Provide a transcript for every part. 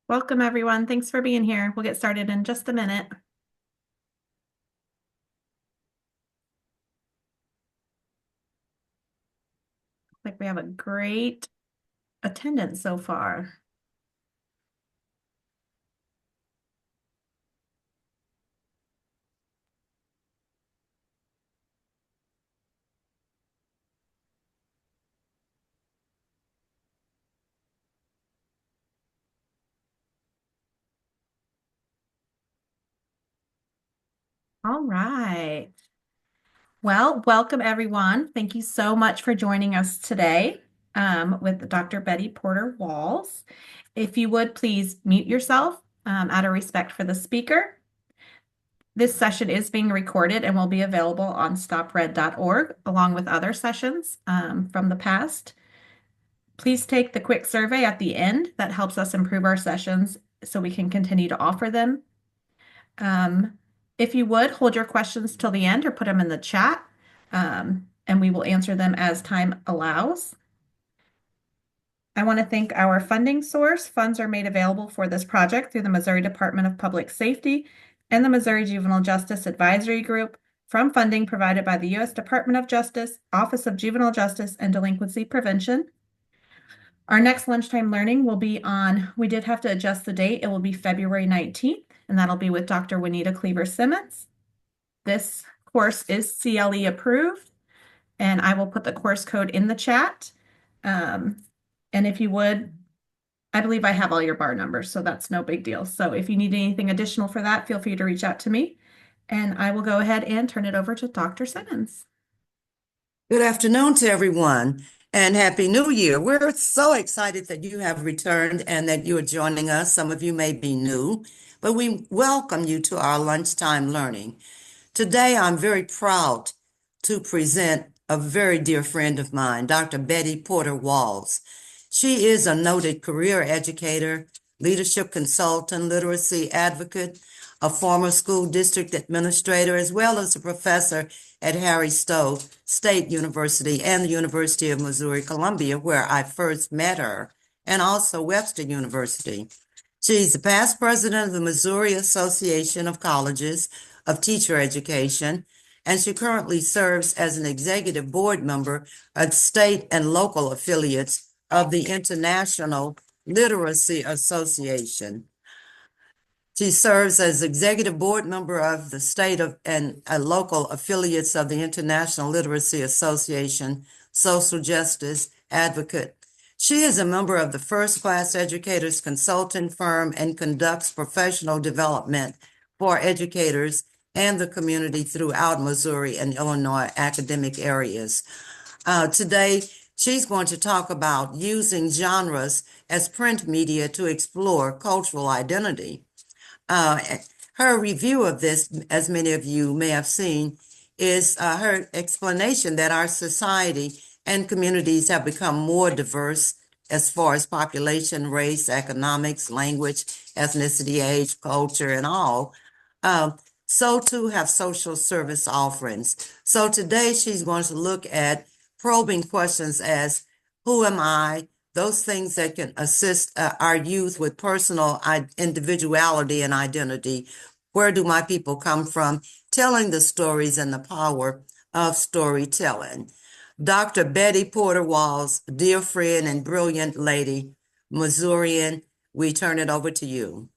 Welcome, everyone. Thanks for being here. We'll get started in just a minute. Looks like we have a great attendance so far. All right. Well, welcome, everyone. Thank you so much for joining us today with Dr. Betty Porter Walls. If you would please mute yourself out of respect for the speaker. This session is being recorded and will be available on stopRED.org along with other sessions from the past. Please take the quick survey at the end. That helps us improve our sessions so we can continue to offer them. If you would, hold your questions till the end or put them in the chat, and we will answer them as time allows. I want to thank our funding source. Funds are made available for this project through the Missouri Department of Public Safety and the Missouri Juvenile Justice Advisory Group from funding provided by the U.S. Department of Justice, Office of Juvenile Justice and Delinquency Prevention. Our next lunchtime learning will be on, we did have to adjust the date, it will be February 19th, and that'll be with Dr. Juanita Cleaver-Simmons. This course is CLE approved, and I will put the course code in the chat. And if you would, I believe I have all your bar numbers, so that's no big deal. So if you need anything additional for that, feel free to reach out to me, and I will go ahead and turn it over to Dr. Simmons. Good afternoon to everyone and Happy New Year. We're so excited that you have returned and that you are joining us. Some of you may be new, but we welcome you to our lunchtime learning. Today, I'm very proud to present a very dear friend of mine, Dr. Betty Porter Walls. She is a noted career educator, leadership consultant, literacy advocate, a former school district administrator, as well as a professor at Harry Stowe State University and the University of Missouri Columbia, where I first met her, and also Webster University. She's the past president of the Missouri Association of Colleges of Teacher Education, and she currently serves as an executive board member of state and local affiliates of the International Literacy Association. She serves as executive board member of the state of and local affiliates of the International Literacy Association, social justice advocate. She is a member of the First Class Educators Consulting Firm and conducts professional development for educators and the community throughout Missouri and Illinois academic areas. Today, she's going to talk about using genres as print media to explore cultural identity. Her review of this, as many of you may have seen, is her explanation that our society and communities have become more diverse as far as population, race, economics, language, ethnicity, age, culture, and all. So too have social service offerings. So today she's going to look at probing questions as who am I? Those things that can assist our youth with personal individuality and identity. Where do my people come from? Telling the stories and the power of storytelling. Dr. Betty Porter Walls, dear friend and brilliant lady, Missourian, we turn it over to you.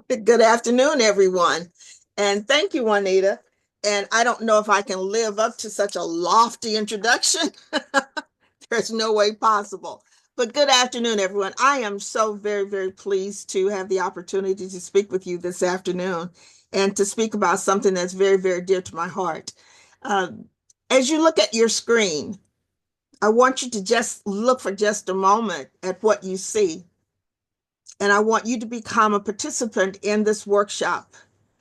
Good afternoon, everyone. And thank you, Juanita. And I don't know if I can live up to such a lofty introduction. There's no way possible. But good afternoon, everyone. I am so very, very pleased to have the opportunity to speak with you this afternoon and to speak about something that's very, very dear to my heart. As you look at your screen, I want you to just look for just a moment at what you see. And I want you to become a participant in this workshop.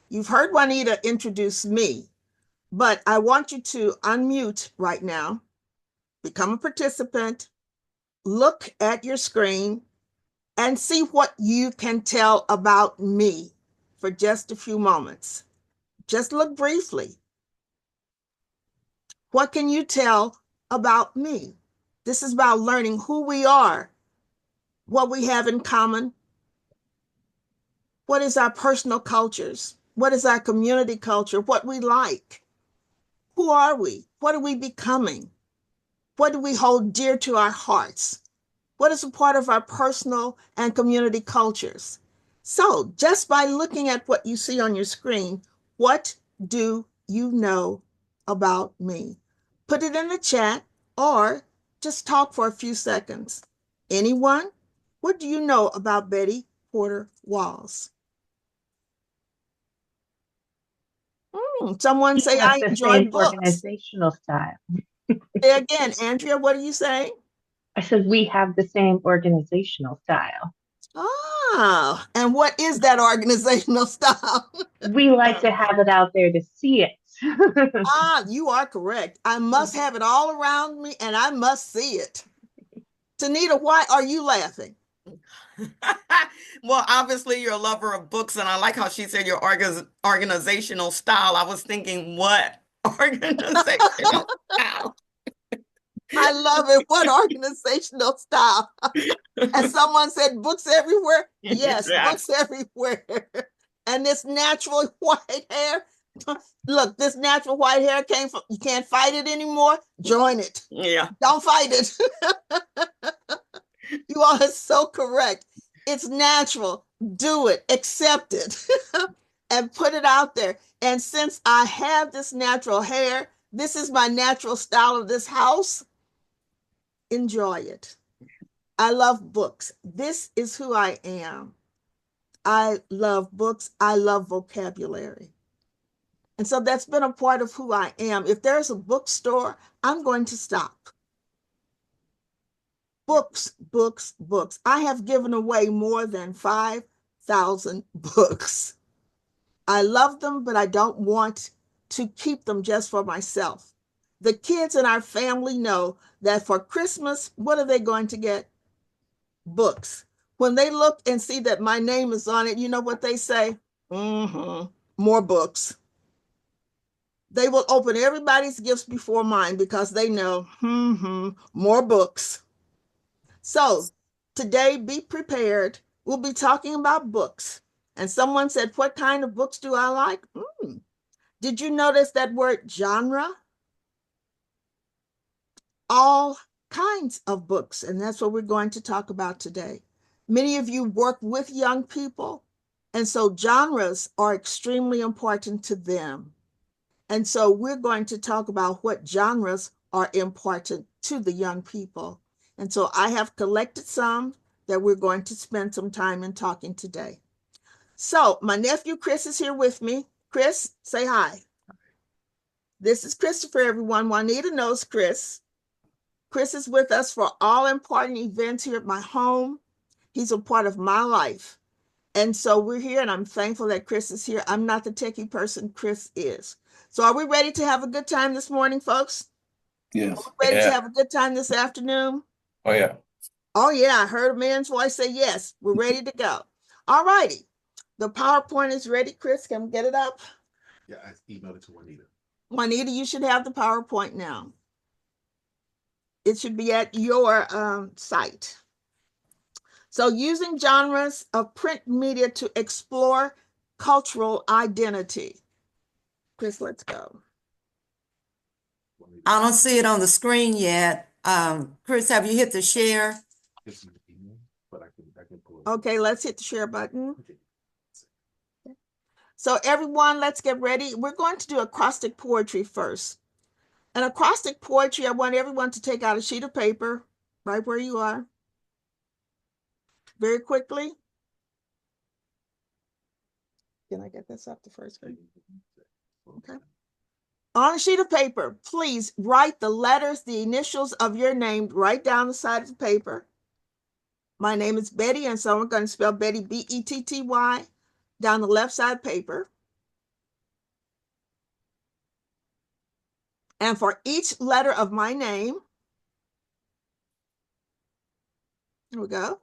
You've heard Juanita introduce me, but I want you to unmute right now, become a participant, look at your screen, and see what you can tell about me for just a few moments. Just look briefly. What can you tell about me? This is about learning who we are, what we have in common, what is our personal cultures, what is our community culture, what we like, who are we, what are we becoming, what do we hold dear to our hearts, what is a part of our personal and community cultures. So just by looking at what you see on your screen, what do you know about me? Put it in the chat or just talk for a few seconds. Anyone? What do you know about Betty Porter Walls? Someone We say, have I the enjoy same books. organizational style. Say again, Andrea, what are you saying? I said we have the same organizational style. Ah, and what is that organizational style? We like to have it out there to see it. Ah, you are correct. I must have it all around me and I must see it. Tanita, why are you laughing? Well, obviously you're a lover of books, and I like how she said your organizational style. I was thinking, what organizational style? I love it. What organizational style? And someone said books everywhere. Yes, Yes. books everywhere. And this natural white hair. Look, this natural white hair came from, you can't fight it anymore. Join it. Yeah. Don't fight it. You all are so correct. It's natural. Do it, accept it, and put it out there. And since I have this natural hair, this is my natural style of this house. Enjoy it. I love books. This is who I am. I love books. I love vocabulary. And so that's been a part of who I am. If there's a bookstore, I'm going to stop. Books, books, books. I have given away more than 5,000 books. I love them, but I don't want to keep them just for myself. The kids in our family know that for Christmas, what are they going to get? Books. When they look and see that my name is on it, you know what they say? More books. They will open everybody's gifts before mine because they know, more books. So today, be prepared. We'll be talking about books. And someone said, what kind of books do I like? Did you notice that word genre? All kinds of books. And that's what we're going to talk about today. Many of you work with young people. And so genres are extremely important to them. And so we're going to talk about what genres are important to the young people. And so I have collected some that we're going to spend some time in talking today. So my nephew Chris is here with me. Chris, say hi. This is Christopher, everyone. Juanita knows Chris. Chris is with us for all important events here at my home. He's a part of my life. And so we're here, and I'm thankful that Chris is here. I'm not the techie person, Chris is. So are we ready to have a good time this morning, folks? Yes. Are we ready to have a good time this afternoon? Oh, yeah. Oh, yeah, I heard a man's voice say yes. We're ready to go. All righty. The PowerPoint is ready. Chris, can we get it up? Yeah, I emailed it to Juanita. Juanita, you should have the PowerPoint now. It should be at your site. So using genres of print media to explore cultural identity. Chris, let's go. I don't see it on the screen yet. Chris, have you hit the share? But I can pull it. Okay, let's hit the share button. So everyone, let's get ready. We're going to do acrostic poetry first. An acrostic poetry, I want everyone to take out a sheet of paper right where you are. Very quickly. Can I get this up the first one? Okay. On a sheet of paper, please write the letters, the initials of your name right down the side of the paper. My name is Betty, and so I'm going to spell Betty, B-E-T-T-Y, down the left side paper. And for each letter of my name, here we go.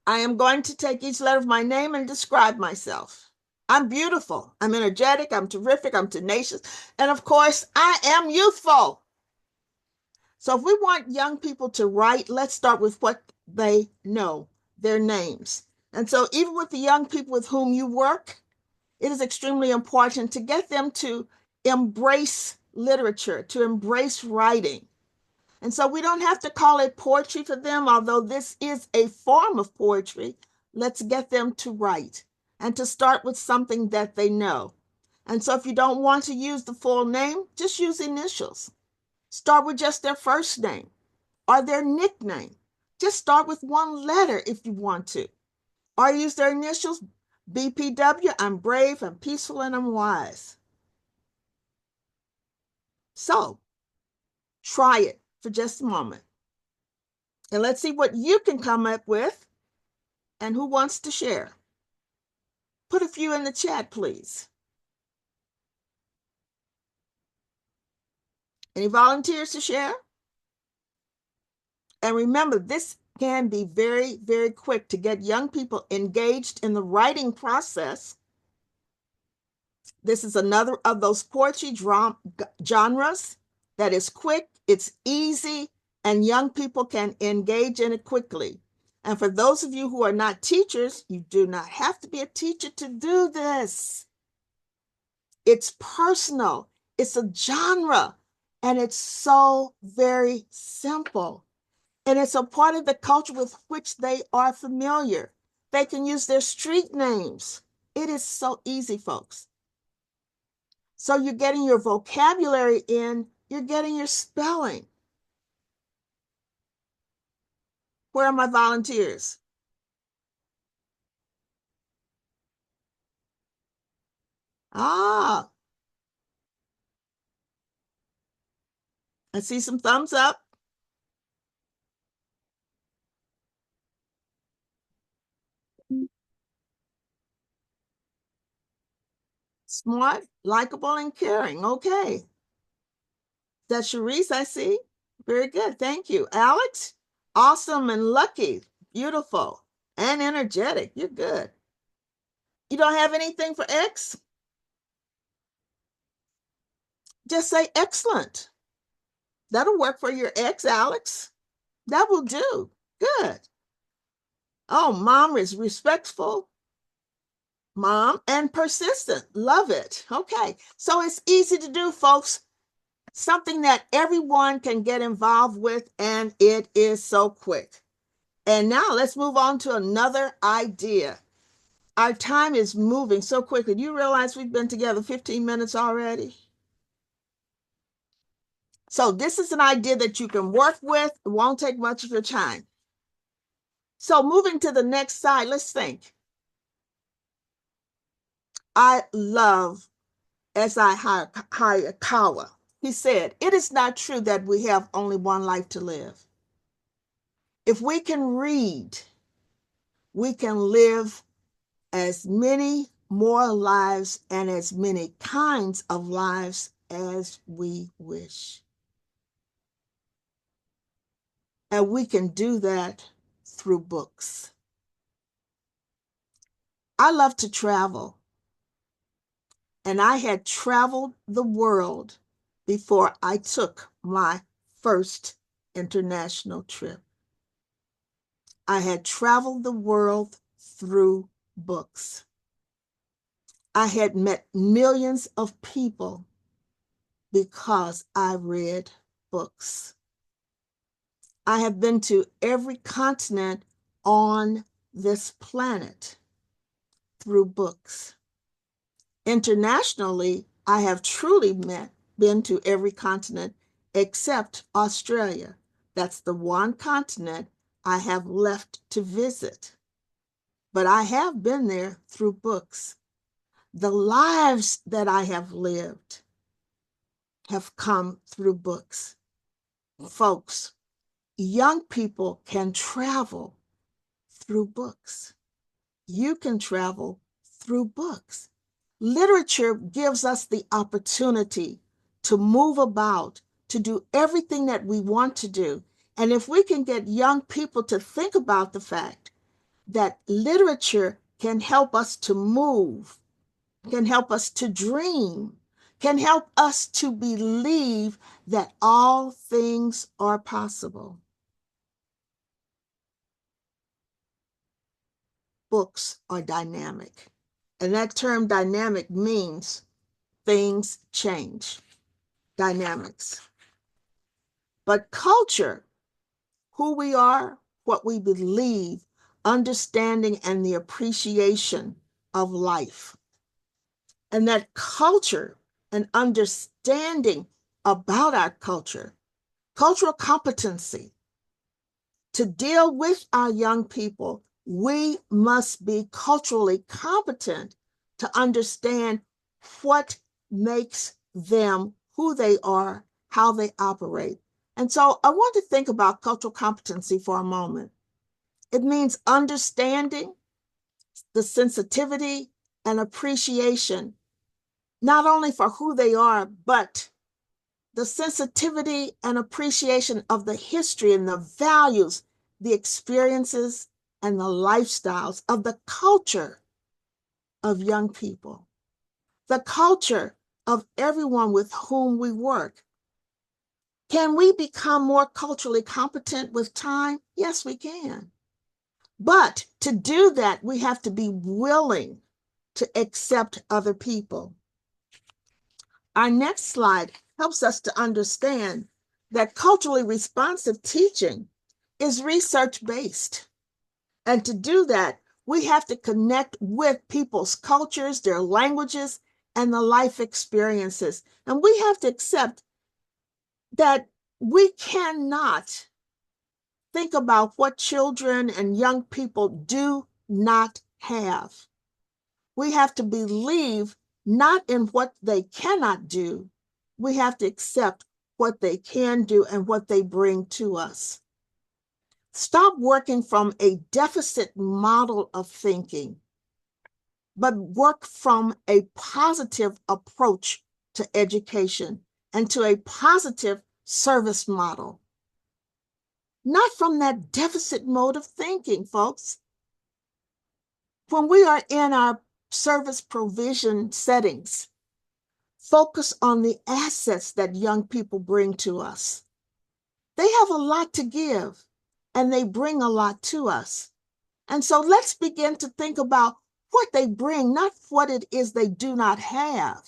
I am going to take each letter of my name and describe myself. I'm beautiful, I'm energetic, I'm terrific, I'm tenacious, and of course, I am youthful. So if we want young people to write, let's start with what they know, their names. And so even with the young people with whom you work, it is extremely important to get them to embrace literature, to embrace writing. And so we don't have to call it poetry for them, although this is a form of poetry. Let's get them to write and to start with something that they know. And so if you don't want to use the full name, just use initials. Start with just their first name or their nickname. Just start with one letter if you want to. Or use their initials, BPW, I'm brave, I'm peaceful, and I'm wise. So try it for just a moment. And let's see what you can come up with and who wants to share. Put a few in the chat, please. Any volunteers to share? And remember, this can be very, very quick to get young people engaged in the writing process. This is another of those poetry genres that is quick, it's easy, and young people can engage in it quickly. And for those of you who are not teachers, you do not have to be a teacher to do this. It's personal, it's a genre, and it's so very simple. And it's a part of the culture with which they are familiar. They can use their street names. It is so easy, folks. So you're getting your vocabulary in, you're getting your spelling. Where are my volunteers? Ah, I see some thumbs up. Smart, likable, and caring. Okay. That's Sharice, I see. Very good. Thank you. Alex, awesome and lucky. Beautiful and energetic. You're good. You don't have anything for X? Just say excellent. That'll work for your X, Alex. That will do. Good. Oh, mom is respectful, mom, and persistent. Love it. Okay. So it's easy to do, folks. Something that everyone can get involved with, and it is so quick. And now let's move on to another idea. Our time is moving so quickly. Do you realize we've been together 15 minutes already? So this is an idea that you can work with. It won't take much of your time. So moving to the next side, let's think. I love S.I. Hayakawa. He said, it is not true that we have only one life to live. If we can read, we can live as many more lives and as many kinds of lives as we wish. And we can do that through books. I love to travel, and I had traveled the world before I took my first international trip. I had traveled the world through books. I had met millions of people because I read books. I have been to every continent on this planet through books. Internationally, I have truly been to every continent except Australia. That's the one continent I have left to visit. But I have been there through books. The lives that I have lived have come through books. Folks, young people can travel through books. You can travel through books. Literature gives us the opportunity to move about, to do everything that we want to do. And if we can get young people to think about the fact that literature can help us to move, can help us to dream, can help us to believe that all things are possible. Books are dynamic, and that term dynamic means things change, dynamics. But culture, who we are, what we believe, understanding and the appreciation of life. And that culture and understanding about our culture, cultural competency, to deal with our young people, we must be culturally competent to understand what makes them who they are, how they operate. And so I want to think about cultural competency for a moment. It means understanding the sensitivity and appreciation, not only for who they are, but the sensitivity and appreciation of the history and the values, the experiences, and the lifestyles of the culture of young people, the culture of everyone with whom we work. Can we become more culturally competent with time? Yes, we can. But to do that, we have to be willing to accept other people. Our next slide helps us to understand that culturally responsive teaching is research-based. And to do that, we have to connect with people's cultures, their languages, and the life experiences. And we have to accept that we cannot think about what children and young people do not have. We have to believe not in what they cannot do. We have to accept what they can do and what they bring to us. Stop working from a deficit model of thinking, but work from a positive approach to education and to a positive service model. Not from that deficit mode of thinking, folks. When we are in our service provision settings, focus on the assets that young people bring to us. They have a lot to give, and they bring a lot to us. And so let's begin to think about what they bring, not what it is they do not have.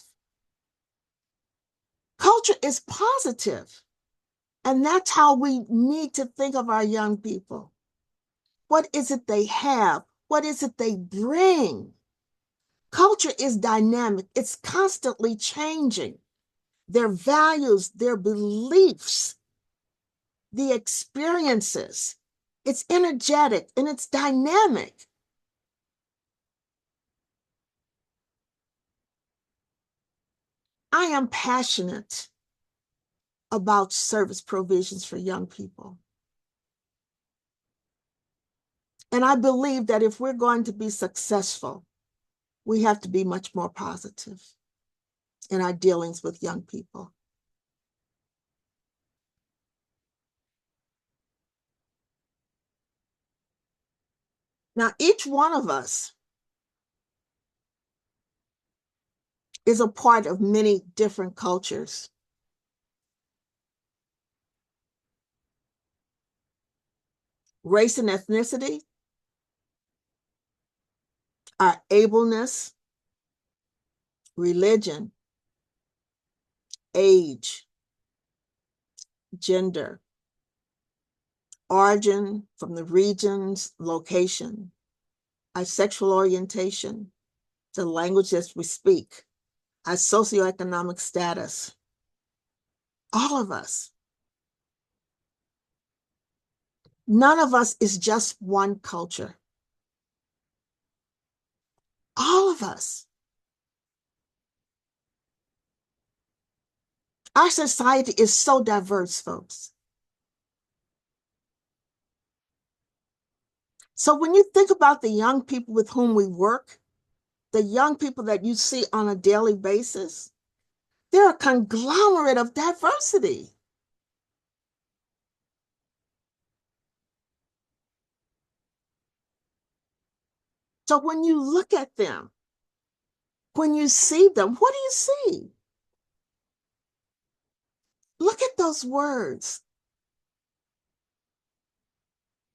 Culture is positive, and that's how we need to think of our young people. What is it they have? What is it they bring? Culture is dynamic. It's constantly changing. Their values, their beliefs, the experiences. It's energetic and it's dynamic. I am passionate about service provisions for young people. And I believe that if we're going to be successful, we have to be much more positive in our dealings with young people. Now, each one of us is a part of many different cultures. Race and ethnicity, our ableness, religion, age, gender, origin from the regions, location, our sexual orientation, the language that we speak, our socioeconomic status, all of us. None of us is just one culture. All of us. Our society is so diverse, folks. So when you think about the young people with whom we work, the young people that you see on a daily basis, they're a conglomerate of diversity. So when you look at them, when you see them, what do you see? Look at those words.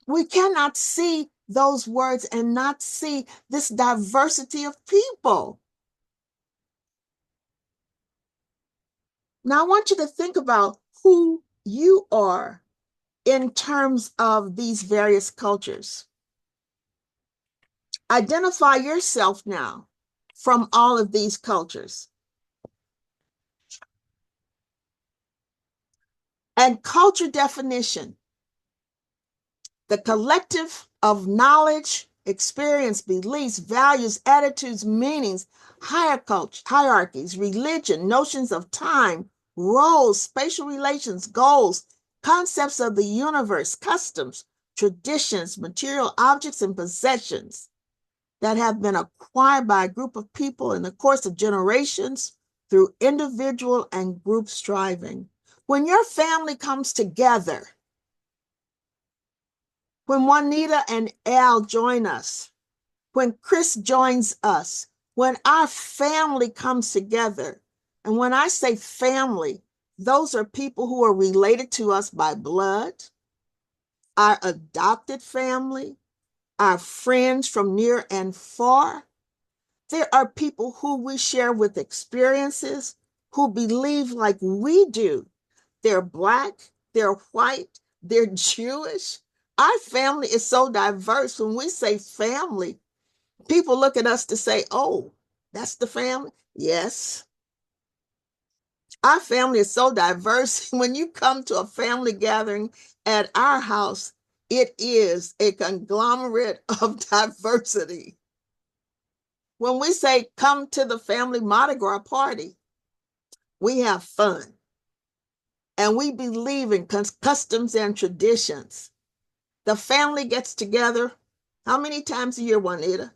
We cannot see those words and not see this diversity of people. Now, I want you to think about who you are in terms of these various cultures. Identify yourself now from all of these cultures. And culture definition, the collective of knowledge, experience, beliefs, values, attitudes, meanings, hierarchies, religion, notions of time, roles, spatial relations, goals, concepts of the universe, customs, traditions, material objects, and possessions that have been acquired by a group of people in the course of generations through individual and group striving. When your family comes together, when Juanita and Al join us, when Chris joins us, when our family comes together, and when I say family, those are people who are related to us by blood, our adopted family, our friends from near and far. There are people who we share with experiences, who believe like we do. They're Black, they're white, they're Jewish. Our family is so diverse. When we say family, people look at us to say, oh, that's the family? Yes. Our family is so diverse. When you come to a family gathering at our house, it is a conglomerate of diversity. When we say come to the family Mardi Gras party, we have fun. And we believe in customs and traditions. The family gets together how many times a year, Juanita?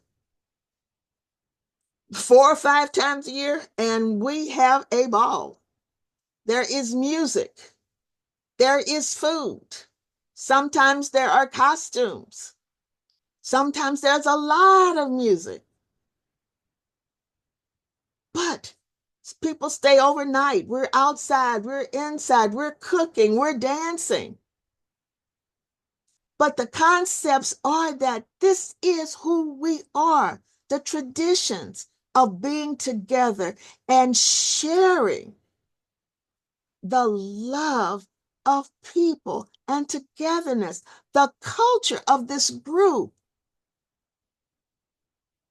4 or 5 times a year, and we have a ball. There is music. There is food. Sometimes there are costumes. Sometimes there's a lot of music. But people stay overnight. We're outside, we're inside, we're cooking, we're dancing. But the concepts are that this is who we are, the traditions of being together and sharing the love of people and togetherness, the culture of this group.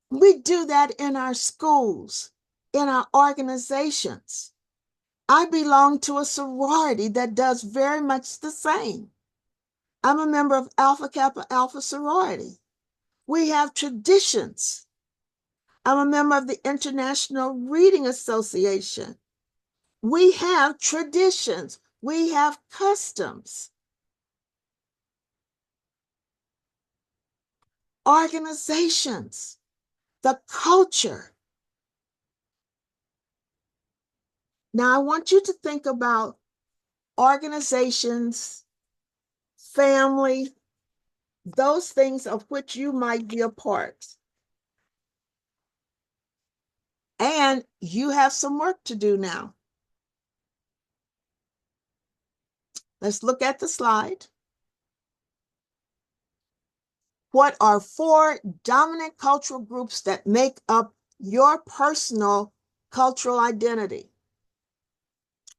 We do that in our schools, in our organizations. I belong to a sorority that does very much the same. I'm a member of Alpha Kappa Alpha sorority. We have traditions. I'm a member of the International Reading Association. We have traditions. We have customs. Organizations, the culture. Now, I want you to think about organizations, family, those things of which you might be a part. And you have some work to do now. Let's look at the slide. What are 4 dominant cultural groups that make up your personal cultural identity?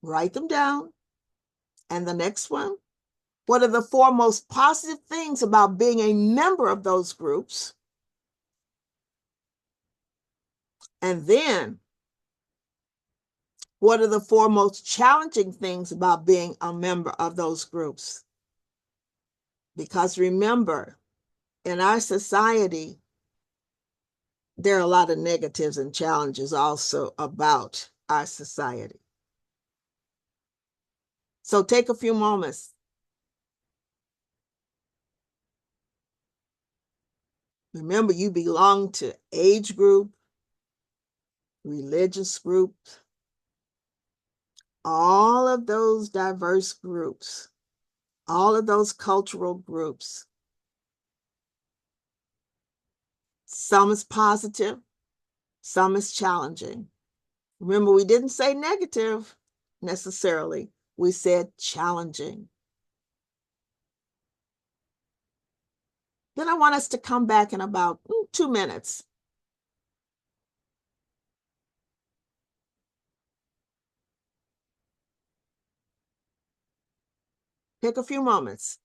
Write them down. And the next one, what are the 4 most positive things about being a member of those groups? And then, what are the 4 most challenging things about being a member of those groups? Because remember, in our society, there are a lot of negatives and challenges also about our society. So take a few moments. Remember, you belong to age group, religious group, all of those diverse groups, all of those cultural groups. Some is positive, some is challenging. Remember, we didn't say negative necessarily. We said challenging. Then I want us to come back in about 2 minutes. Take a few moments.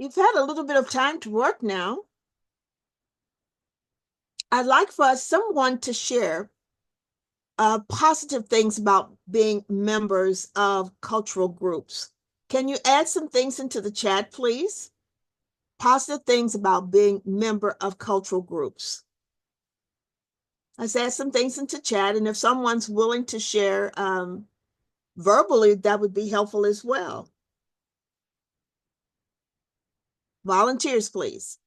You've had a little bit of time to work now. I'd like for someone to share positive things about being members of cultural groups. Can you add some things into the chat, please? Positive things about being member of cultural groups. Let's add some things into chat, and if someone's willing to share verbally, that would be helpful as well. Volunteers, please.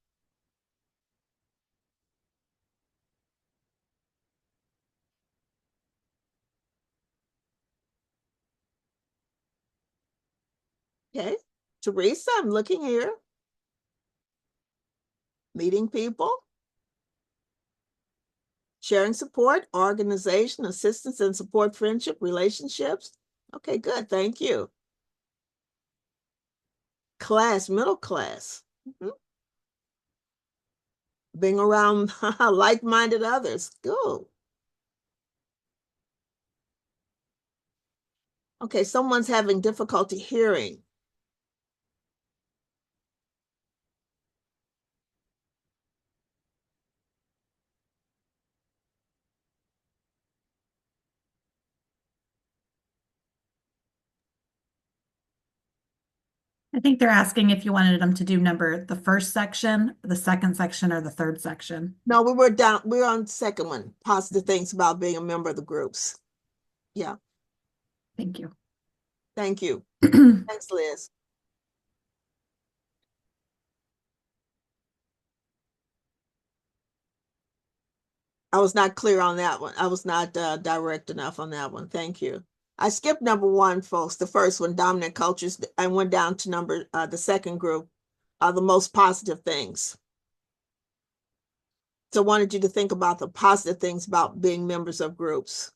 Okay, Teresa, I'm looking here. Meeting people. Sharing support, organization, assistance and support, friendship, relationships. Okay, good, thank you. Class, middle class. Being around like-minded others, good. Okay, someone's having difficulty hearing. I think they're asking if you wanted them to do the first section, the second section, or the third section. No, we're on the second one, positive things about being a member of the groups. Yeah, Thank you. thank you. Thanks, Liz. I was not clear on that one. I was not direct enough on that one. Thank you. I skipped number one, folks. The first one, dominant cultures. I went down to the second group, the most positive things. So I wanted you to think about the positive things about being members of groups.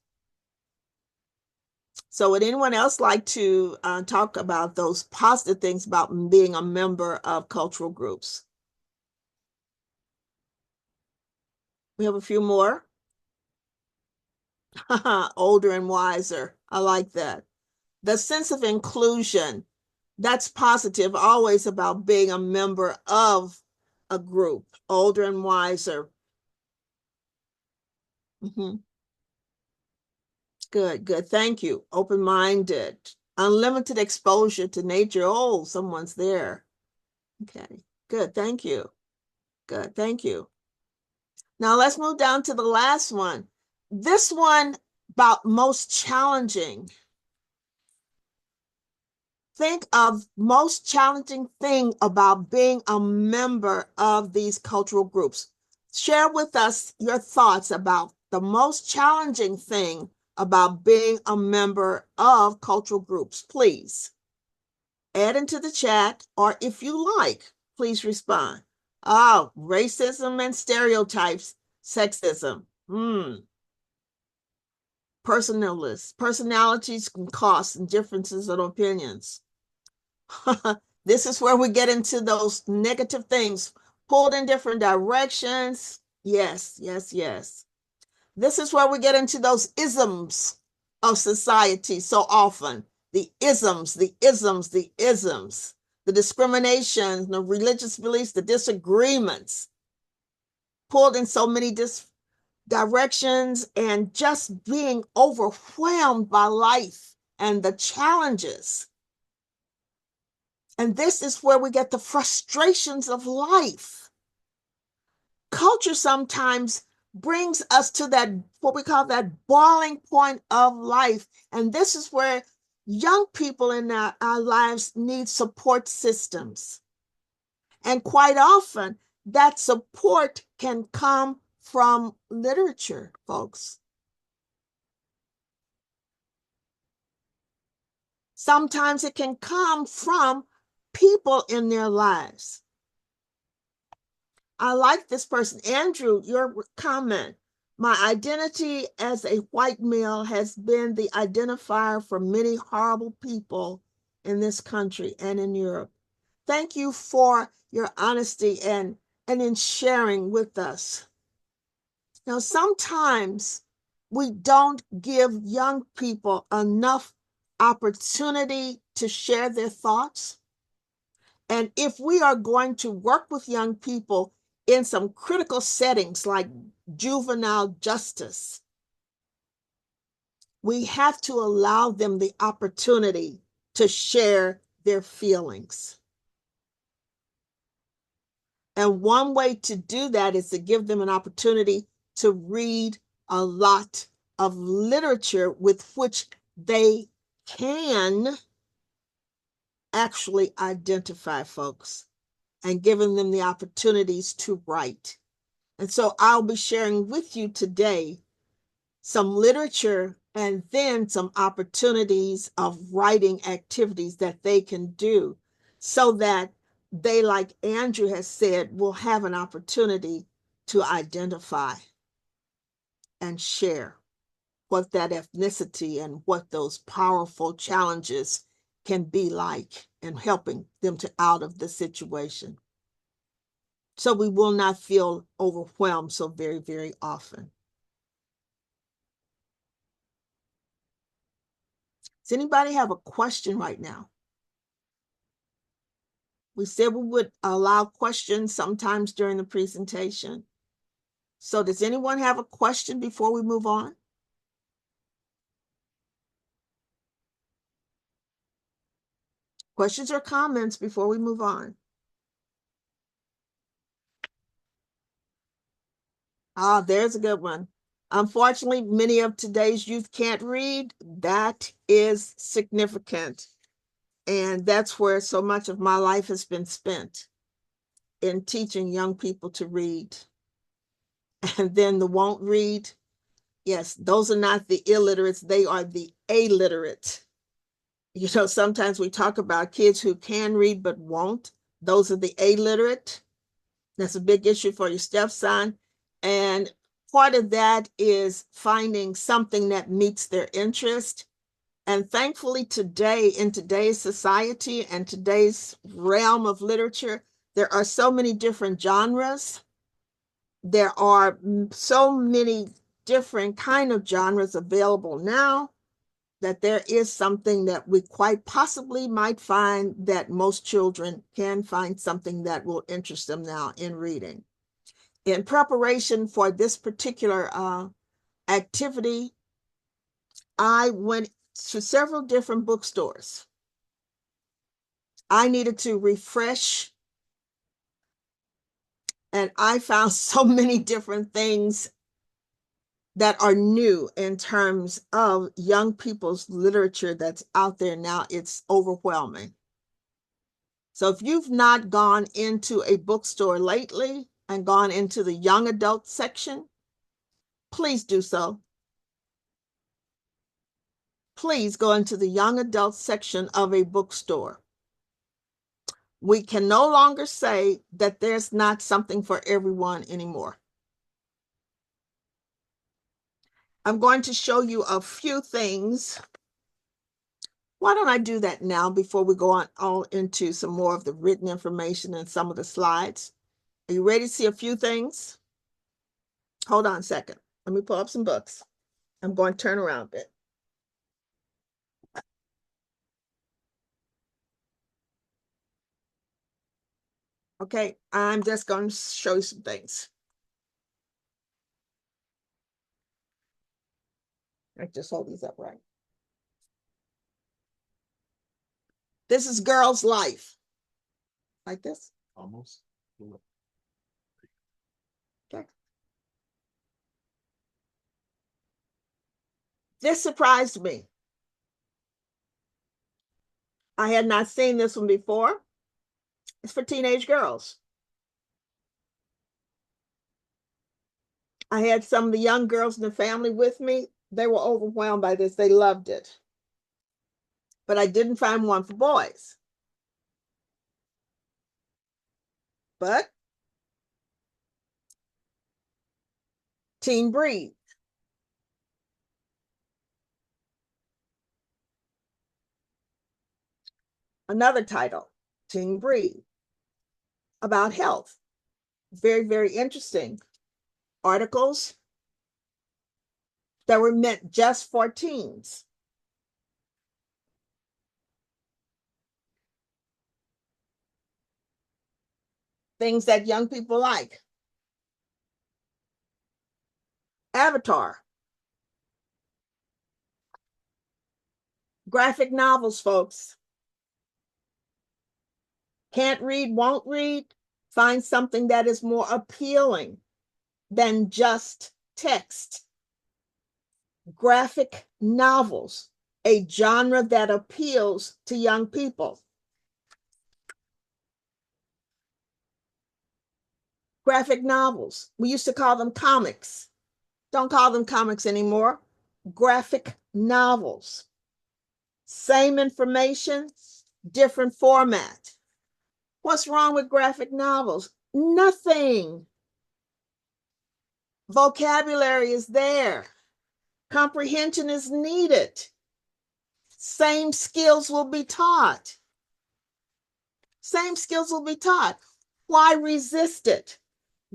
So would anyone else like to talk about those positive things about being a member of cultural groups? We have a few more. Older and wiser. I like that. The sense of inclusion, that's positive, always about being a member of a group, older and wiser. Mm-hmm. Good, good. Thank you. Open-minded, unlimited exposure to nature. Oh, someone's there. Okay, good. Thank you. Good. Thank you. Now let's move down to the last one. This one about most challenging. Think of most challenging thing about being a member of these cultural groups. Share with us your thoughts about the most challenging thing about being a member of cultural groups. Please add into the chat, or if you like, please respond. Oh, racism and stereotypes, sexism. Personalities can cost and differences of opinions. This is where we get into those negative things, pulled in different directions. Yes, yes, yes. This is where we get into those isms of society so often. The isms, the isms, the isms, the discrimination, the religious beliefs, the disagreements, pulled in so many directions, and just being overwhelmed by life and the challenges. And this is where we get the frustrations of life. Culture sometimes brings us to that, what we call that boiling point of life. And this is where young people in our lives need support systems. And quite often, that support can come from literature, folks. Sometimes it can come from people in their lives. I like this person. Andrew, your comment. My identity as a white male has been the identifier for many horrible people in this country and in Europe. Thank you for your honesty and in sharing with us. Now, sometimes we don't give young people enough opportunity to share their thoughts. And if we are going to work with young people in some critical settings like juvenile justice, we have to allow them the opportunity to share their feelings. And one way to do that is to give them an opportunity to read a lot of literature with which they can actually identify, folks, and giving them the opportunities to write. And so I'll be sharing with you today some literature and then some opportunities of writing activities that they can do so that they, like Andrew has said, will have an opportunity to identify and share what that ethnicity and what those powerful challenges can be like in helping them to out of the situation. So we will not feel overwhelmed so very, very often. Does anybody have a question right now? We said we would allow questions sometimes during the presentation. So does anyone have a question before we move on? Questions or comments before we move on? Ah, there's a good one. Unfortunately, many of today's youth can't read. That is significant. And that's where so much of my life has been spent, in teaching young people to read. And then the won't read, yes, those are not the illiterates, they are the illiterate. You know, sometimes we talk about kids who can read but won't. Those are the illiterate. That's a big issue for your stepson. And part of that is finding something that meets their interest. And thankfully today, in today's society and today's realm of literature, there are so many different genres. There are so many different kind of genres available now that there is something that we quite possibly might find that most children can find something that will interest them now in reading. In preparation for this particular activity, I went to several different bookstores. I needed to refresh, and I found so many different things that are new in terms of young people's literature that's out there now. It's overwhelming. So if you've not gone into a bookstore lately and gone into the young adult section, please do so. Please go into the young adult section of a bookstore. We can no longer say that there's not something for everyone anymore. I'm going to show you a few things. Why don't I do that now before we go on into some more of the written information and some of the slides? Are you ready to see a few things? Hold on a second. Let me pull up some books. I'm going to turn around a bit. Okay, I'm just going to show you some things. I just hold these up right. This is Girl's Life. Like this? Almost. Okay. This surprised me. I had not seen this one before. It's for teenage girls. I had some of the young girls in the family with me. They were overwhelmed by this. They loved it. But I didn't find one for boys. But Teen Breed. Another title, Teen Breed, about health. Very, very interesting articles that were meant just for teens. Things that young people like. Avatar. Graphic novels, folks. Can't read, won't read. Find something that is more appealing than just text. Graphic novels, a genre that appeals to young people. Graphic novels, we used to call them comics. Don't call them comics anymore. Graphic novels. Same information, different format. What's wrong with graphic novels? Nothing. Vocabulary is there. Comprehension is needed. Same skills will be taught. Same skills will be taught. Why resist it?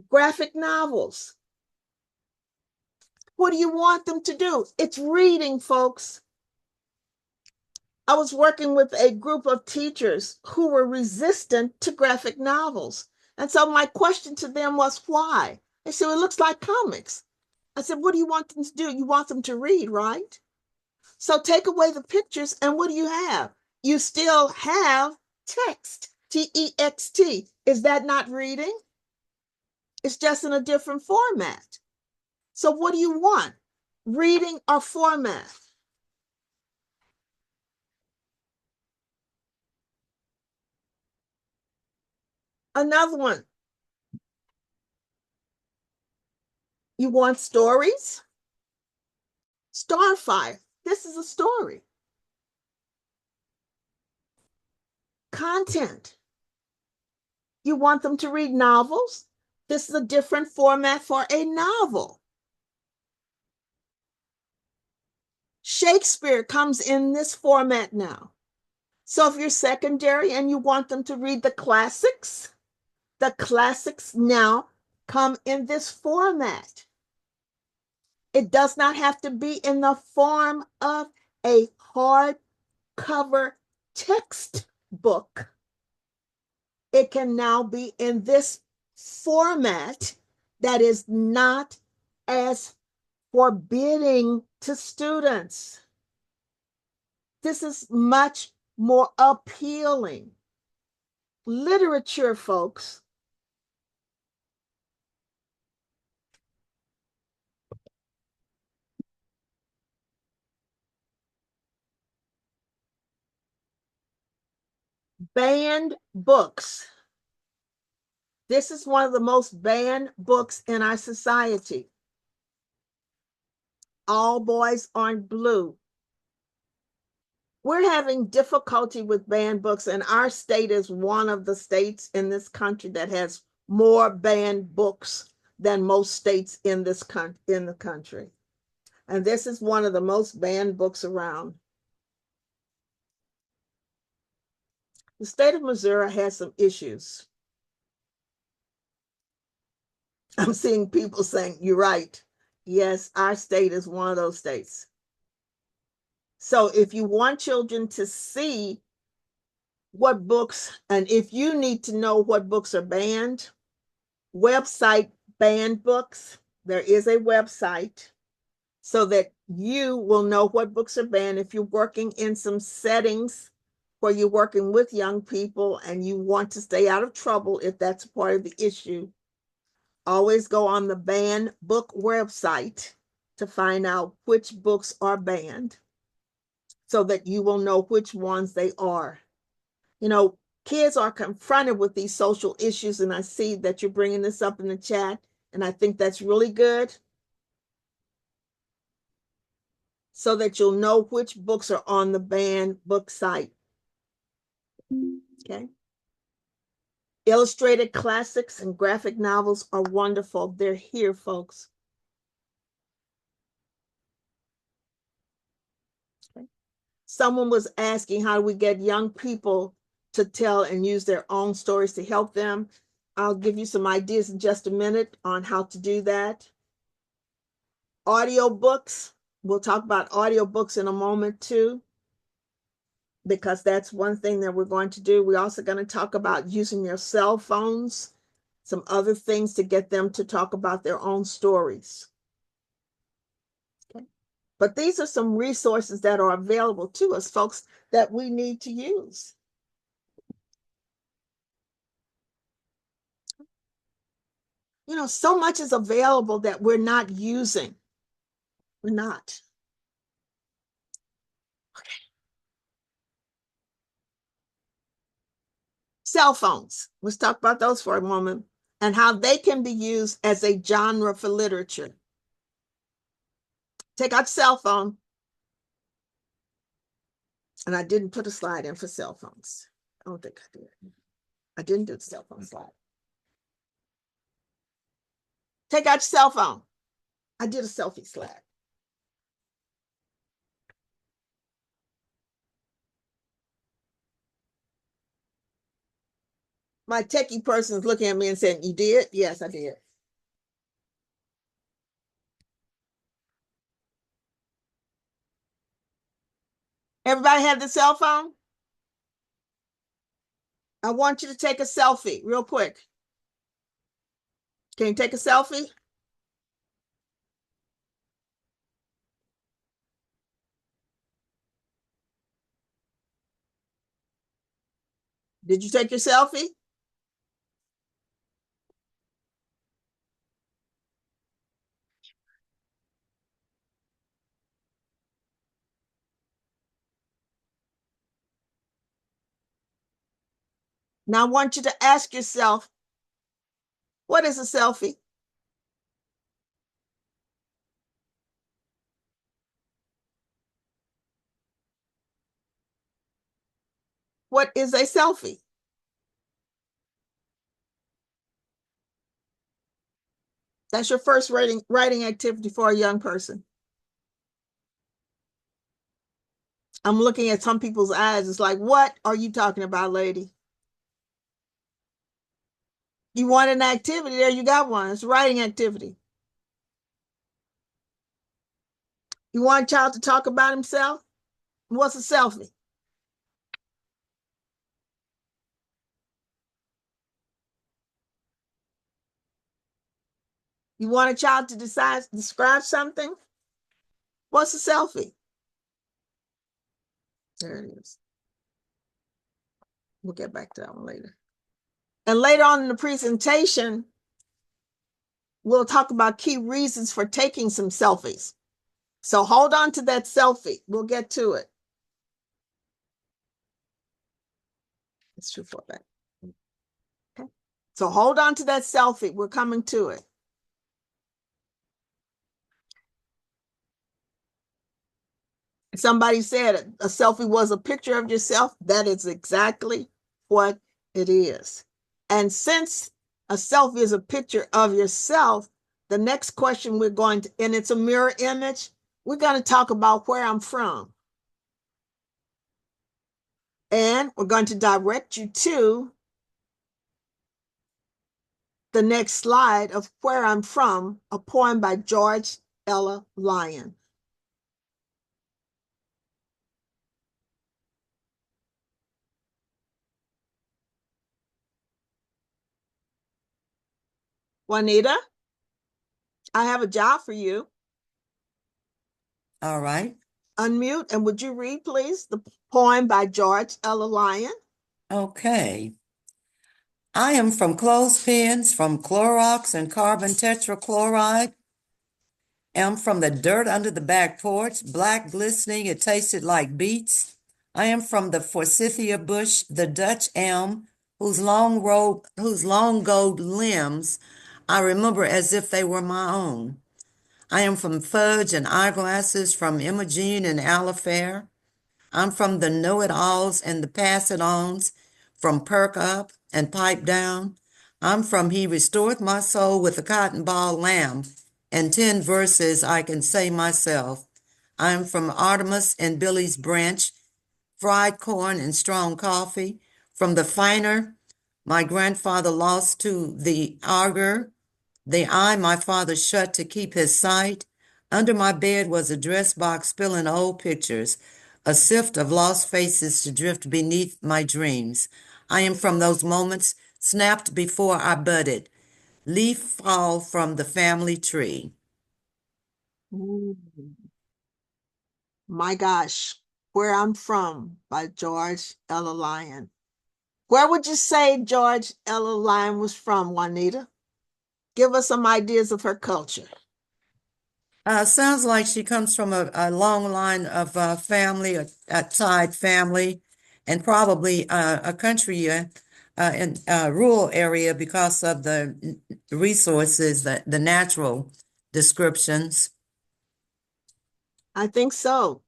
Graphic novels. What do you want them to do? It's reading, folks. I was working with a group of teachers who were resistant to graphic novels. And so my question to them was, why? They said, well, it looks like comics. I said, what do you want them to do? You want them to read, right? So take away the pictures, and what do you have? You still have text, T-E-X-T. Is that not reading? It's just in a different format. So what do you want? Reading or format? Another one. You want stories? Starfire. This is a story. Content. You want them to read novels? This is a different format for a novel. Shakespeare comes in this format now. So if you're secondary and you want them to read the classics now come in this format. It does not have to be in the form of a hardcover textbook. It can now be in this format that is not as forbidding to students. This is much more appealing. Literature, folks. Banned books. This is one of the most banned books in our society. All Boys Aren't Blue. We're having difficulty with banned books, and our state is one of the states in this country that has more banned books than most states in the country. And this is one of the most banned books around. The state of Missouri has some issues. I'm seeing people saying, you're right. Yes, our state is one of those states. So if you want children to see what books, and if you need to know what books are banned, website banned books, there is a website so that you will know what books are banned. If you're working in some settings where you're working with young people and you want to stay out of trouble, if that's part of the issue, always go on the banned book website to find out which books are banned so that you will know which ones they are. You know, kids are confronted with these social issues, and I see that you're bringing this up in the chat, and I think that's really good so that you'll know which books are on the banned book site. Okay. Illustrated classics and graphic novels are wonderful. They're here, folks. Okay. Someone was asking, how do we get young people to tell and use their own stories to help them? I'll give you some ideas in just a minute on how to do that. Audiobooks. We'll talk about audiobooks in a moment too, because that's one thing that we're going to do. We're also going to talk about using your cell phones, some other things to get them to talk about their own stories. Okay. But these are some resources that are available to us, folks, that we need to use. You know, so much is available that we're not using. We're not. Okay. Cell phones. Let's talk about those for a moment and how they can be used as a genre for literature. Take out your cell phone. And I didn't put a slide in for cell phones. I don't think I did. I didn't do the cell phone slide. Take out your cell phone. I did a selfie slide. My techie person is looking at me and saying, you did? Yes, I did. Everybody have the cell phone? I want you to take a selfie real quick. Can you take a selfie? Did you take your selfie? Now I want you to ask yourself, what is a selfie? What is a selfie? That's your first writing activity for a young person. I'm looking at some people's eyes. It's like, what are you talking about, lady? You want an activity? There you got one. It's a writing activity. You want a child to talk about himself? What's a selfie? You want a child to describe something? What's a selfie? There it is. We'll get back to that one later. And later on in the presentation, we'll talk about key reasons for taking some selfies. So hold on to that selfie. We'll get to it. It's too far back. Okay. So hold on to that selfie. We're coming to it. Somebody said a selfie was a picture of yourself. That is exactly what it is. And since a selfie is a picture of yourself, the next question we're going to, and it's a mirror image, we're going to talk about where I'm from. And we're going to direct you to the next slide of Where I'm From, a poem by George Ella Lyon. Juanita, I have a job for you. All right. Unmute, and would you read, please, the poem by George Ella Lyon? Okay. I am from clothespins, from Clorox and carbon tetrachloride. Am from the dirt under the back porch, black glistening, it tasted like beets. I am from the forsythia bush, the Dutch elm, whose long gold limbs I remember as if they were my own. I am from fudge and eyeglasses, from Imogene and Alifair. I'm from the know-it-alls and the pass-it-ons, from perk up and pipe down. I'm from he restored my soul with a cotton ball lamb, and 10 verses I can say myself. I'm from Artemis and Billy's branch, fried corn and strong coffee, from the finer my grandfather lost to the auger, the eye my father shut to keep his sight. Under my bed was a dress box spilling old pictures, a sift of lost faces to drift beneath my dreams. I am from those moments snapped before I budded, leaf fall from the family tree. Mm. My gosh, Where I'm From by George Ella Lyon. Where would you say George Ella Lyon was from, Juanita? Give us some ideas of her culture. Sounds like she comes from a long line of family, a Tide family, and probably a country in a rural area because of the resources, the natural descriptions. I think so.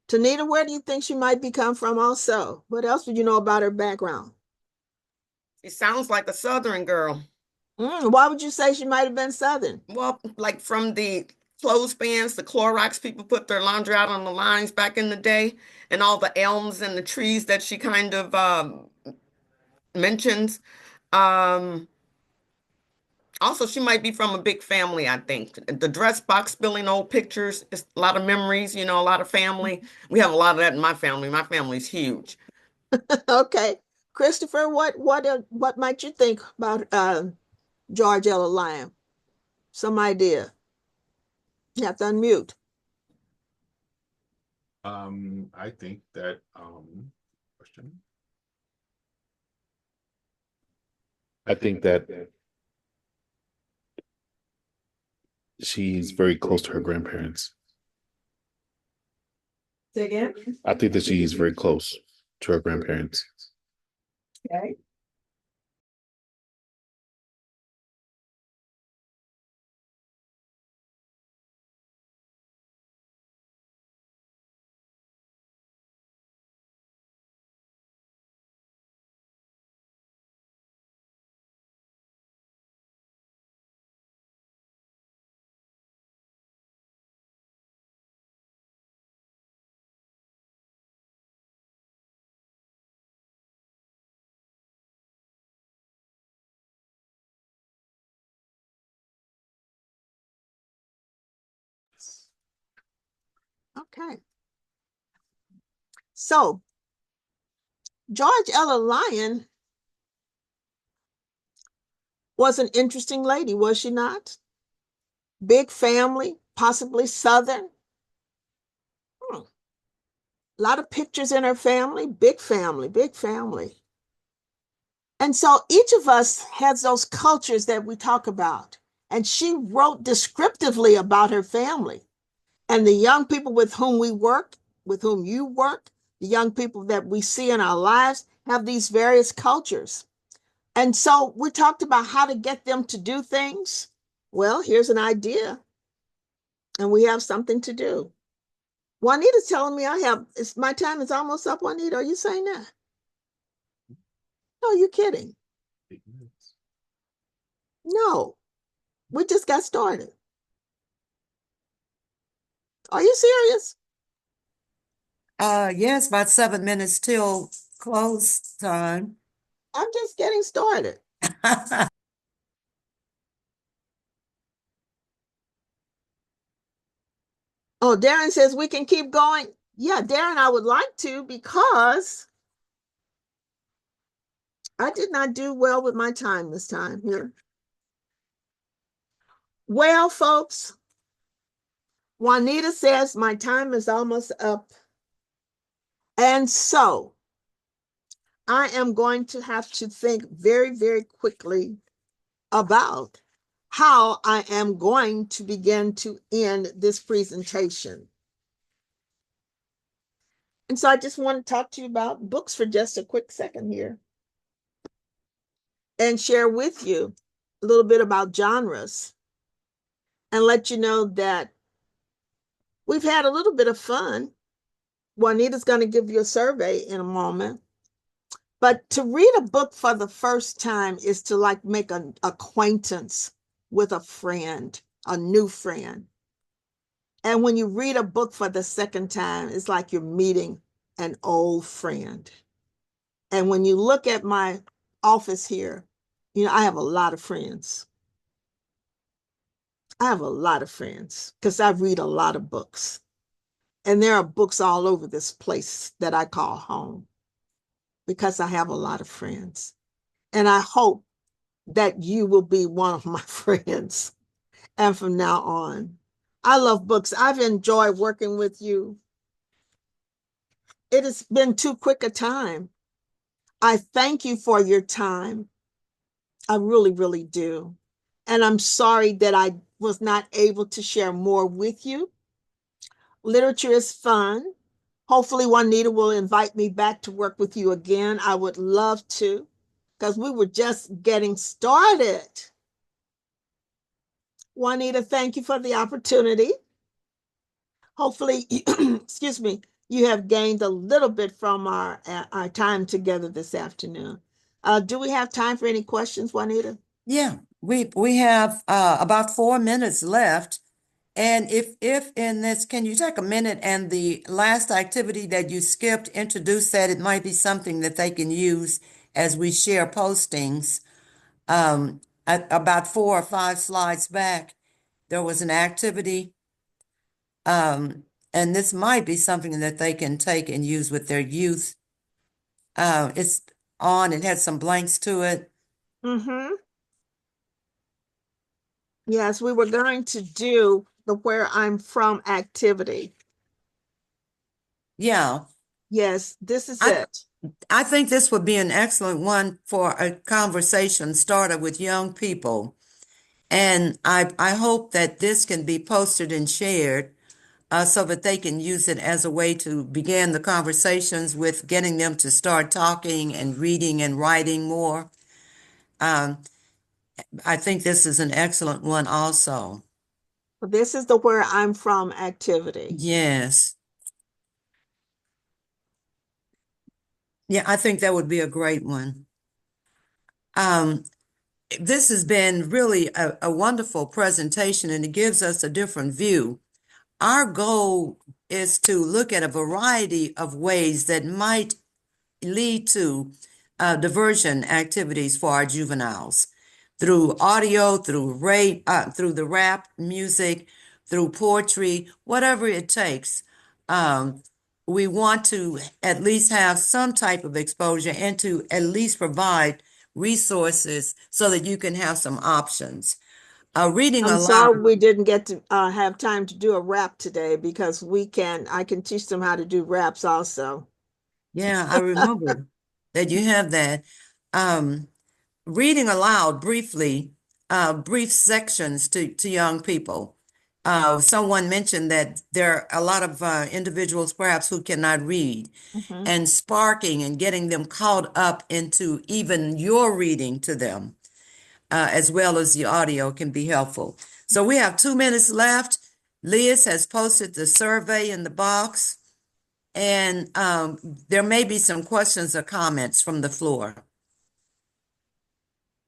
Tanita, where do you think she might be come from also? What else would you know about her background? It sounds like a Southern girl. Why would you say she might have been Southern? Well, like from the clothespins, the Clorox people put their laundry out on the lines back in the day, and all the elms and the trees that she kind of mentions. Um, Also, she might be from a big family, I think. The dress box spilling old pictures, it's a lot of memories, a lot of family. We have a lot of that in my family. My family's huge. Okay. Christopher, what might you think about George Ella Lyon? Some idea. You have to unmute. I think that question. I think that she's very close to her grandparents. Say again? I think that she's very close to her grandparents. Okay. Okay. So George Ella Lyon was an interesting lady, was she not? Big family, possibly Southern. Hmm. A lot of pictures in her family, big family, big family. And so each of us has those cultures that we talk about. And she wrote descriptively about her family. And the young people with whom we work, with whom you work, the young people that we see in our lives have these various cultures. And so we talked about how to get them to do things. Well, here's an idea, and we have something to do. Juanita's telling me my time is almost up. Juanita, are you saying that? No, you're kidding. No, we just got started. Are you serious? Yes, about 7 minutes till close time. I'm just getting started. Oh, Darren says we can keep going. Yeah, Darren, I would like to because I did not do well with my time this time here. Well, folks, Juanita says my time is almost up. And so I am going to have to think very, very quickly about how I am going to begin to end this presentation. And so I just want to talk to you about books for just a quick second here and share with you a little bit about genres and let you know that we've had a little bit of fun. Juanita's going to give you a survey in a moment. But to read a book for the first time is to like make an acquaintance with a friend, a new friend. And when you read a book for the second time, it's like you're meeting an old friend. And when you look at my office here, I have a lot of friends. I have a lot of friends because I read a lot of books. And there are books all over this place that I call home because I have a lot of friends. And I hope that you will be one of my friends. And from now on, I love books. I've enjoyed working with you. It has been too quick a time. I thank you for your time. I really, really do. And I'm sorry that I was not able to share more with you. Literature is fun. Hopefully, Juanita will invite me back to work with you again. I would love to, because we were just getting started. Juanita, thank you for the opportunity. Hopefully, excuse me, you have gained a little bit from our time together this afternoon. Do we have time for any questions, Juanita? Yeah, we have about 4 minutes left. And if in this, can you take a minute and the last activity that you skipped, introduce that it might be something that they can use as we share postings. About 4 or 5 slides back, there was an activity. And this might be something that they can take and use with their youth. It's it had some blanks to it. Mm-hmm. Yes, we were going to do the Where I'm From activity. Yeah, Yes, this is I it. I think this would be an excellent one for a conversation starter with young people. And I hope that this can be posted and shared so that they can use it as a way to begin the conversations with getting them to start talking and reading and writing more. Um, I think this is an excellent one also. This is the Where I'm From activity. Yes. Yeah, I think that would be a great one. Um, this has been really a wonderful presentation and it gives us a different view. Our goal is to look at a variety of ways that might lead to diversion activities for our juveniles through audio, through the rap music, through poetry, whatever it takes. um, we want to at least have some type of exposure and to at least provide resources so that you can have some options. Reading I'm aloud, sorry we didn't get to have time to do a rap today because I can teach them how to do raps also. yeah, I remember that you have that. Um, Reading aloud briefly, brief sections to young people. Someone mentioned that there are a lot of individuals perhaps who cannot read, Mhm. and sparking and getting them caught up into even your reading to them, as well as the audio can be helpful. So we have 2 minutes left. Liz has posted the survey in the box, and there may be some questions or comments from the floor.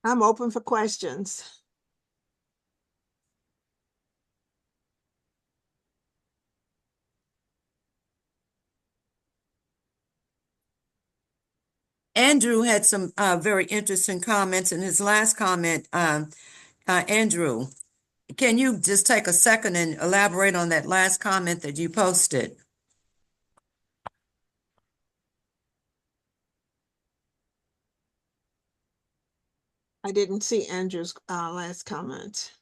I'm open for questions. Andrew had some very interesting comments in his last comment. Andrew, can you just take a second and elaborate on that last comment that you posted? I didn't see Andrew's last comment.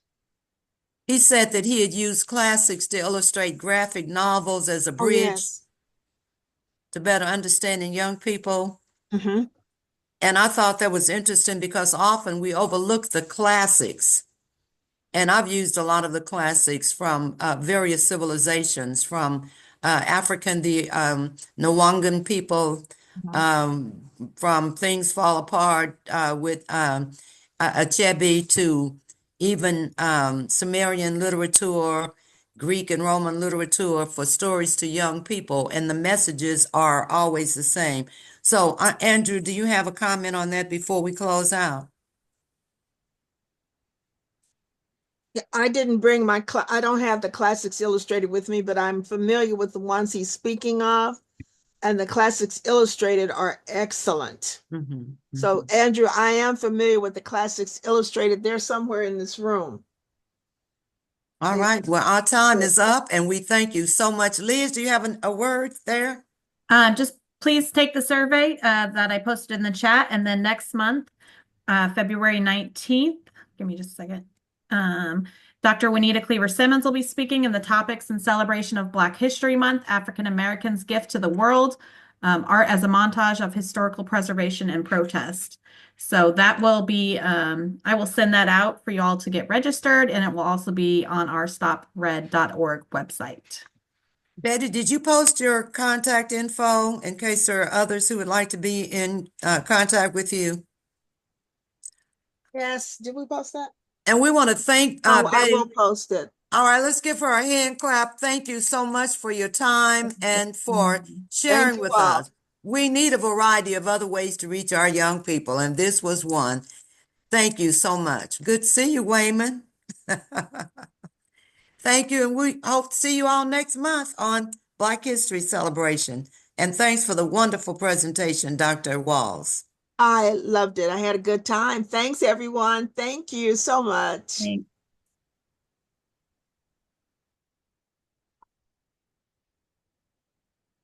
He said that he had used classics to illustrate graphic novels as a Oh, bridge yes. to better understanding young people. Mm-hmm. And I thought that was interesting because often we overlook the classics. And I've used a lot of the classics from various civilizations, from African, the Nwangan people, from Things Fall Apart with Achebe to even Sumerian literature, Greek and Roman literature for stories to young people, and the messages are always the same. So, Andrew, do you have a comment on that before we close out? Yeah, I didn't bring I don't have the classics illustrated with me, but I'm familiar with the ones he's speaking of, and the classics illustrated are excellent. Mhm, So, mhm. Andrew, I am familiar with the classics illustrated. They're somewhere in this room. All They, right. Well, our time is up and we thank you so much. Liz, do you have a word there? Just please take the survey that I posted in the chat, and then next month, February 19th, give me just a second. Dr. Juanita Cleaver Simmons will be speaking, in the topics in celebration of Black History Month, African Americans' Gift to the World, Art as a Montage of Historical Preservation and Protest. So that will be, I will send that out for you all to get registered, and it will also be on our stopRED.org website. Betty, did you post your contact info in case there are others who would like to be in contact with you? yes, did we post that? And we want to thank Oh, I Betty. will post it. All right, let's give her a hand clap. Thank you so much for your time and for Thank sharing you with all. us. We need a variety of other ways to reach our young people, and this was one. Thank you so much. Good to see you, Wayman. Thank you, and we hope to see you all next month on Black History Celebration. And thanks for the wonderful presentation, Dr. Walls. I loved it. I had a good time. Thanks, everyone. Thank you so much. Thanks.